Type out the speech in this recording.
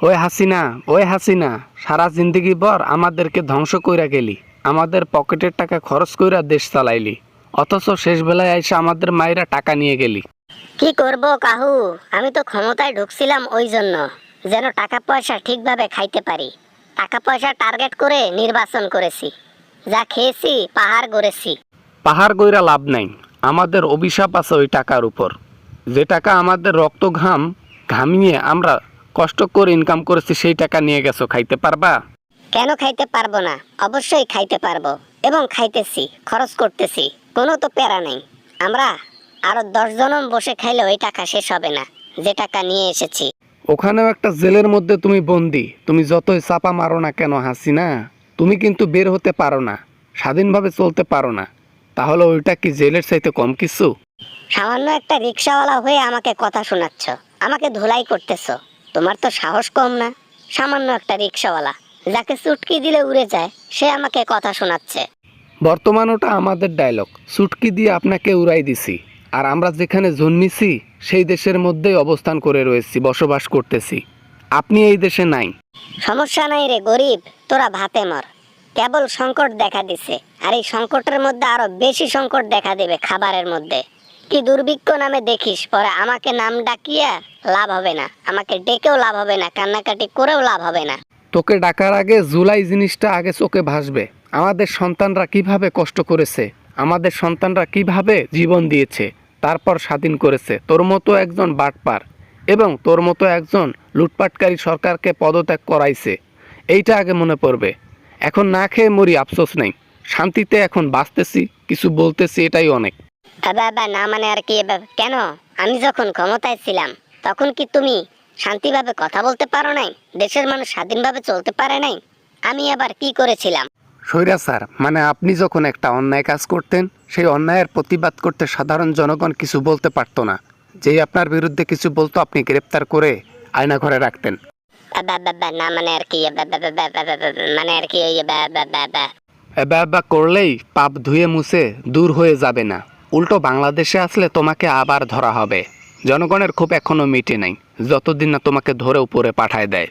ওই হাসিনা, সারা জিন্দগি ভর আমাদেরকে ধ্বংস কইরা গেলি, আমাদের পকেটের টাকা খরচ কইরা দেশ চালাইলি, অথচ শেষ বেলায় এসে আমাদের মায়েরা টাকা নিয়ে গেলি। কি করব কাহু, আমি তো ক্ষমতায় ঢুকছিলাম ওই জন্য যেন টাকা পয়সা ঠিকভাবে খাইতে পারি। টাকা পয়সা টার্গেট করে নির্বাচন করেছি, যা খেয়েছি পাহাড় গড়েছি। পাহাড় গইরা লাভ নাই, আমাদের অভিশাপ আছে ওই টাকার উপর। যে টাকা আমাদের রক্ত ঘামিয়ে আমরা কষ্ট করে ইনকাম করেছি, সেই টাকা নিয়ে গেছো, খাইতে পারবা? কেন খাইতে পারবো না? অবশ্যই খাইতে পারবো, এবং খাইতেছি, খরচ করতেছি, কোনো তো প্যারা নেই। আমরা আরো 10 জনম বসে খাইলে ওই টাকা শেষ হবে না যে টাকা নিয়ে এসেছি। ওখানেও একটা জেলের মধ্যে তুমি বন্দি, তুমি যতই চাপা মারো না কেন হাসিনা, তুমি কিন্তু বের হতে পারো না, স্বাধীনভাবে চলতে পারো না। তাহলে ওইটা কি জেলের চাইতে কম কিছু? সামান্য একটা রিক্সাওয়ালা হয়ে আমাকে কথা শোনাচ্ছ, আমাকে ধুলাই করতেছো। তোমার তো সাহস কম না। সামান্য একটা রিক্সাওয়ালা, যাকে চুটকি দিলে উড়ে যায়, সে আমাকে কথা শোনাচ্ছে। বর্তমান ওটা আমাদের ডায়লগ, চুটকি দিয়ে আপনাকে উড়াই দিছি। আর আমরা যেখানে জন্মেছি সেই দেশের মধ্যেই অবস্থান করে রয়েছি, বসবাস করতেছি। আপনি এই দেশে নাই। সমস্যা নাই রে গরিব, তোরা ভাতে মর। কেবল সংকট দেখা দিছে, আর এই সংকটের মধ্যে আরো বেশি সংকট দেখা দেবে খাবারের মধ্যে। কি দুর্ভিক্ষ নামে দেখিস, পরে আমাকে নাম ডাকিয়া লাভ হবে না, আমাকে ডেকেও লাভ হবে না, কান্নাকাটি করেও লাভ হবে না। তোকে ডাকার আগে জুলাই জিনিসটা আগে চোখে ভাসবে। আমাদের সন্তানরা কিভাবে কষ্ট করেছে, আমাদের সন্তানরা কিভাবে জীবন দিয়েছে, তারপর স্বাধীন করেছে। তোর মতো একজন বাটপার এবং তোর মতো একজন লুটপাটকারী সরকারকে পদত্যাগ করাইছে, এইটা আগে মনে পড়বে। এখন না খেয়ে মরি, আফসোস নেই, শান্তিতে এখন বাঁচতেছি, কিছু বলতেছি, এটাই অনেক। বাবা না মানে আর কি? কেন? আমি যখন ক্ষমতায় ছিলাম তখন কি তুমি শান্তিভাবে কথা বলতে পারো নাই? দেশের মানুষ স্বাধীনভাবে চলতে পারে নাই? আমি আবার কি করেছিলাম? স্যার, মানে আপনি যখন একটা অন্যায় কাজ করতেন, সেই অন্যায়ের প্রতিবাদ করতে সাধারণ জনগণ কিছু বলতে পারতো না। যেই আপনার বিরুদ্ধে কিছু বলতো, আপনি গ্রেপ্তার করে আয়না ঘরে রাখতেন। না মানে আর কি? মানে আর কি? এবা করলেই পাপ ধুয়ে মুছে দূর হয়ে যাবে না, উল্টো বাংলাদেশে আসলে তোমাকে আবার ধরা হবে। জনগণের ক্ষোভ এখনো মিটে নাই, যতদিন না তোমাকে ধরে উপরে পাঠায় দেয়।